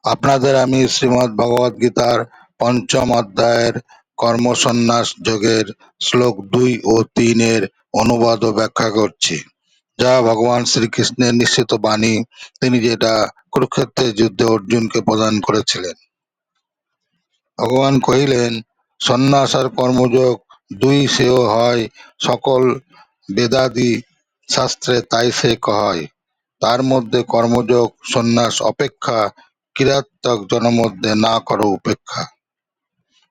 আপনাদের আমি শ্রীমদ্ ভগবদ গীতার পঞ্চম অধ্যায়ের কর্মসন্ন্যাস যোগের শ্লোক 2 ও 3 এর অনুবাদ ও ব্যাখ্যা করছি, যা ভগবান শ্রীকৃষ্ণের নিশ্চিত বাণী, তিনি যেটা কুরুক্ষেত্রের যুদ্ধে অর্জুনকে প্রদান করেছিলেন। ভগবান কহিলেন, সন্ন্যাস আর কর্মযোগ দুই সেও হয়, সকল বেদাদি শাস্ত্রে তাই সে কহয়। তার মধ্যে কর্মযোগ সন্ন্যাস অপেক্ষা কিরাত্মক জনমধ্যে না করো উপেক্ষা।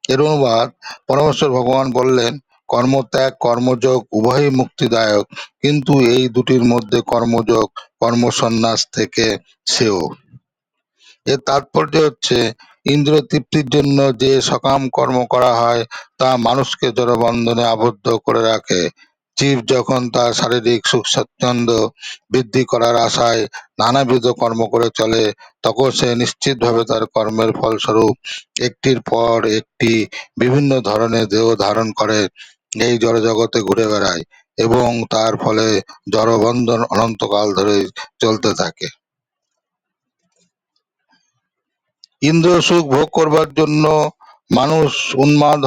এর অনুবাদ, পরমেশ্বর ভগবান বললেন, কর্মত্যাগ কর্মযোগ উভয়ই মুক্তিদায়ক, কিন্তু এই দুটির মধ্যে কর্মযোগ কর্মসন্ন্যাস থেকে শ্রেয়। এর তাৎপর্য হচ্ছে, ইন্দ্রিয় তৃপ্তির জন্য যে সকাম কর্ম করা হয় তা মানুষকে জড়বন্ধনে আবদ্ধ করে রাখে। জীব যখন তার শারীরিক সুখ স্বাচ্ছন্দ্য বৃদ্ধি করার আশায় নানাবিধ কর্ম করে চলে, তখন সে নিশ্চিতভাবে তার কর্মের ফলস্বরূপ একটির পর একটি বিভিন্ন ধরনের দেহ ধারণ করে এই জড়জগতে ঘুরে বেড়ায়, এবং তার ফলে জড়বন্ধন অনন্তকাল ধরে চলতে থাকে। ইন্দ্রিয় সুখ ভোগ করবার জন্য মানুষ উন্মাদ,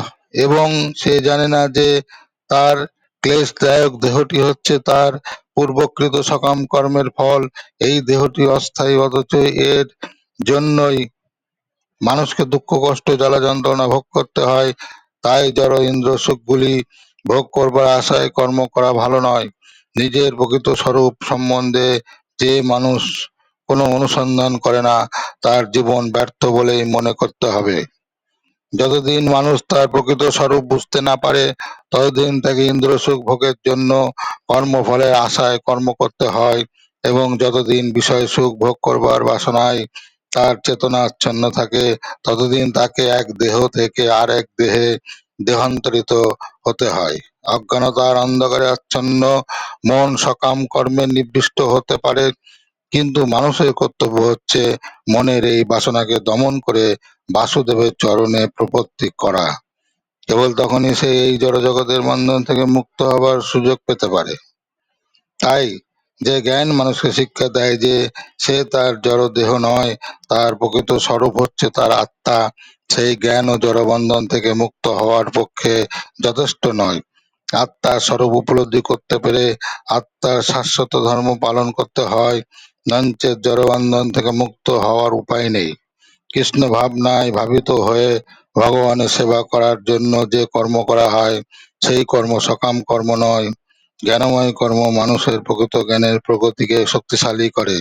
এবং সে জানে না যে তার ক্লেশদায়ক দেহটি হচ্ছে তার পূর্বকৃত সকাম কর্মের ফল। এই দেহটি অস্থায়ী, অথচ এর জন্যই মানুষকে দুঃখ কষ্ট জ্বালা যন্ত্রণা ভোগ করতে হয়। তাই জড় ইন্দ্রিয় সুখগুলি ভোগ করবার আশায় কর্ম করা ভালো নয়। নিজের প্রকৃত স্বরূপ সম্বন্ধে যে মানুষ কোনো অনুসন্ধান করে না, তার জীবন ব্যর্থ বলেই মনে করতে হবে। যতদিন মানুষ তার প্রকৃত স্বরূপ বুঝতে না পারে, ততদিন তাকে ইন্দ্রিয় সুখ ভোগের জন্য কর্মফলের আশায় কর্ম করতে হয়, এবং যতদিন বিষয় সুখ ভোগ করবার বাসনায় তার চেতনা আচ্ছন্ন থাকে, ততদিন তাকে এক দেহ থেকে আর এক দেহে দেহান্তরিত হতে হয়। অজ্ঞানতার অন্ধকারে আচ্ছন্ন মন সকাম কর্মে নিবিষ্ট হতে পারে, কিন্তু মানুষের কর্তব্য হচ্ছে মনের এই বাসনাকে দমন করে বাসুদেবের চরণে প্রপত্তি করা। কেবল তখনই সে এই জড়জগতের বন্ধন থেকে মুক্ত হবার সুযোগ পেতে পারে। তাই যে জ্ঞান মানুষকে শিক্ষা দেয় যে সে তার জড় দেহ নয়, তার প্রকৃত স্বরূপ হচ্ছে তার আত্মা, সেই জ্ঞান ও জড়বন্ধন থেকে মুক্ত হওয়ার পক্ষে যথেষ্ট নয়। আত্মার স্বরূপ উপলব্ধি করতে পেরে আত্মার শাশ্বত ধর্ম পালন করতে হয়, নঞ্চেত জড়বন্ধন থেকে মুক্ত হওয়ার উপায় নেই। কৃষ্ণ ভাবনায় ভাবিত হয়ে ভগবানের সেবা করার জন্য যে কর্ম করা হয়, সেই কর্ম সকাম কর্ম নয়। জ্ঞানময় কর্ম মানুষের প্রকৃত জ্ঞানের প্রগতিকে শক্তিশালী করে।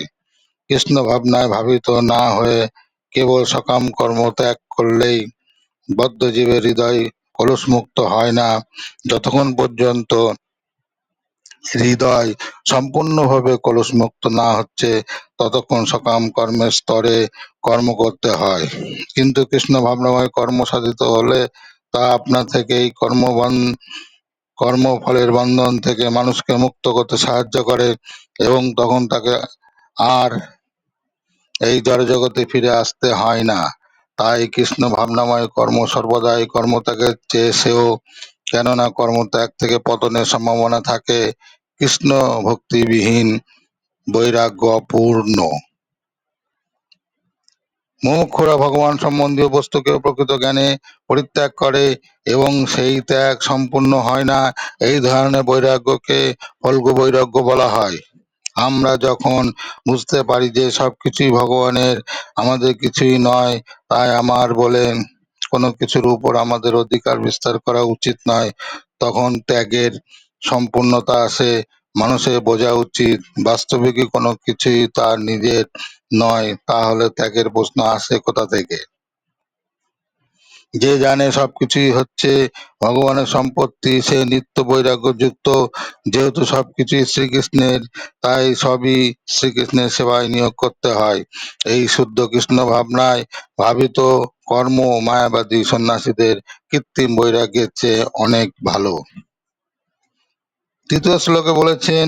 কৃষ্ণ ভাবনায় ভাবিত না হয়ে কেবল সকাম কর্ম ত্যাগ করলেই বদ্ধজীবের হৃদয় কলুষমুক্ত হয় না। যতক্ষণ পর্যন্ত হৃদয় সম্পূর্ণভাবে কলুষমুক্ত না হচ্ছে, ততক্ষণ সকাম কর্মের স্তরে কর্ম করতে হয়। কিন্তু কৃষ্ণ ভাবনাময় কর্ম সাধিত হলে তা আপনা থেকেই কর্মফলের বন্ধন থেকে মানুষকে মুক্ত করতে সাহায্য করে, এবং তখন তাকে আর এই জড়জগতে ফিরে আসতে হয় না। তাই কৃষ্ণ ভাবনাময় কর্ম সর্বদাই কর্মত্যাগের চেয়ে শ্রেয়, কেননা কর্মত্যাগ থেকে পতনের সম্ভাবনা থাকে। কৃষ্ণ ভক্তিবিহীন বৈরাগ্য অপূর্ণ। মুমুক্ষুরা ভগবান সম্বন্ধীয় বস্তুকে প্রকৃত জ্ঞানে পরিত্যাগ করে, এবং সেই ত্যাগ সম্পূর্ণ হয় না। এই ধরনের বৈরাগ্যকে ফল্গু বৈরাগ্য বলা হয়। আমরা যখন বুঝতে পারি যে সবকিছুই ভগবানের, আমাদের কিছুই নয়, তাই আমার বলে কোনো কিছুর উপর আমাদের অধিকার বিস্তার করা উচিত নয়, তখন ত্যাগের সম্পূর্ণতা আসে। মানুষের বোঝা উচিত, বাস্তবিকই কোনো কিছুই তার নিজের নয়, তাহলে ত্যাগের প্রশ্ন আসে কোথা থেকে? যে জানে সবকিছুই হচ্ছে ভগবানের সম্পত্তি, সে নিত্য বৈরাগ্য যুক্ত। যেহেতু সবকিছুই শ্রীকৃষ্ণের, তাই সবই শ্রীকৃষ্ণের সেবায় নিয়োগ করতে হয়। এই শুদ্ধ কৃষ্ণ ভাবনায় ভাবিত কর্ম মায়াবাদী সন্ন্যাসীদের কৃত্রিম বৈরাগ্যের চেয়ে অনেক ভালো। তৃতীয় শ্লোকে বলেছেন,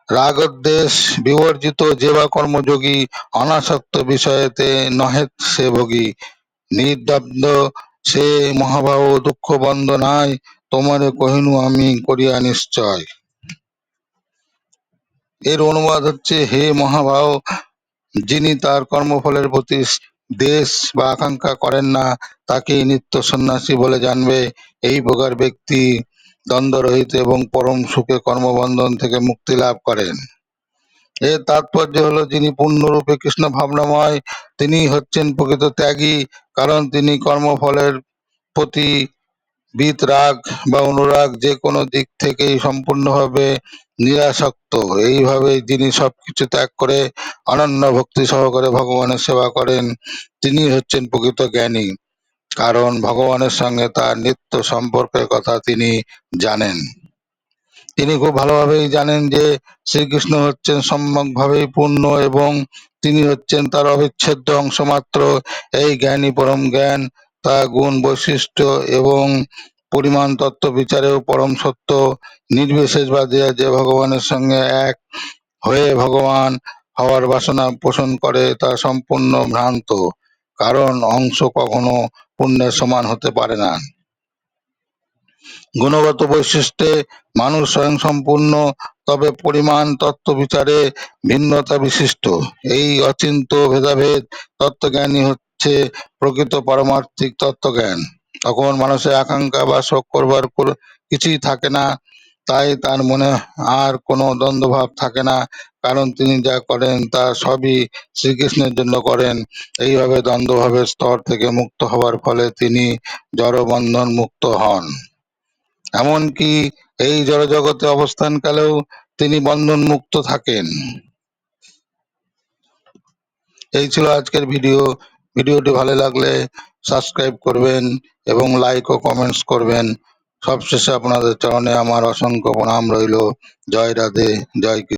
রাগদ্বেষ বিবর্জিত যে বা কর্মযোগী, অনাসক্ত বিষয়েতে নহেত সে ভোগী, নির্দ্বন্দ্ব সে মহাভাব দুঃখ বন্ধ নাই, তোমারে কহিনু আমি করিয়া নিশ্চয়। এর অনুবাদ হচ্ছে, হে মহাভাব, যিনি তার কর্মফলের প্রতি দেশ বা আকাঙ্ক্ষা করেন না, তাকেই নিত্য সন্ন্যাসী বলে জানবে। এই প্রকার ব্যক্তি দ্বন্দ্বরহিত এবং পরম সুখে কর্মবন্ধন থেকে মুক্তি লাভ করেন। এর তাৎপর্য হলো, যিনি পূর্ণরূপে কৃষ্ণ ভাবনাময়, তিনি হচ্ছেন প্রকৃত ত্যাগী, কারণ তিনি কর্মফলের প্রতি বিতরাগ বা অনুরাগ যে কোনো দিক থেকেই সম্পূর্ণভাবে নিরাসক্ত। এইভাবে যিনি সবকিছু ত্যাগ করে অনন্য ভক্তি সহকারে ভগবানের সেবা করেন, তিনি হচ্ছেন প্রকৃত জ্ঞানী, কারণ ভগবানের সঙ্গে তার নিত্য সম্পর্কের কথা তিনি জানেন। তিনি খুব ভালোভাবেই জানেন যে শ্রীকৃষ্ণ হচ্ছেন সম্যকভাবেই পূর্ণ এবং তিনি হচ্ছেন তার অবিচ্ছেদ্য অংশ মাত্র। এই জ্ঞানী পরম জ্ঞান, তা গুণ বৈশিষ্ট্য এবং পরিমাণ তত্ত্ব বিচারেও পরম সত্য। নির্বিশেষবাদীরা যে ভগবানের সঙ্গে এক হয়ে ভগবান হওয়ার বাসনা পোষণ করে, তা সম্পূর্ণ ভ্রান্ত, কারণ অংশ কখনো পুণ্যের সমান হতে পারে না। গুণগত বৈশিষ্ট্যে মানুষ স্বয়ংসম্পূর্ণ, তবে পরিমাণ তত্ত্ব বিচারে ভিন্নতা বিশিষ্ট। এই অচিন্ত ভেদাভেদ তত্ত্বজ্ঞানই হচ্ছে প্রকৃত পারমার্থিক তত্ত্বজ্ঞান। তখন মানুষের আকাঙ্ক্ষা বা শোক করবার কিছুই থাকে না, তাই তার মনে আর কোনো দ্বন্দ্বভাব থাকে না, কারণ তিনি যা করেন তা সবই শ্রীকৃষ্ণের জন্য করেন। এইভাবে দ্বন্দ্বভাবের স্তর থেকে মুক্ত হওয়ার ফলে তিনি জড়বন্ধন মুক্ত হন। এমনকি এই জড়জগতে অবস্থানকালেও তিনি বন্ধন মুক্ত থাকেন। এই ছিল আজকের ভিডিও। ভিডিওটি ভালো লাগলে সাবস্ক্রাইব করবেন এবং লাইক ও কমেন্টস করবেন। সবশেষে আপনাদের চরণে আমার অসংখ্য প্রণাম রইল। জয় রাধে, জয় কৃষ্ণ।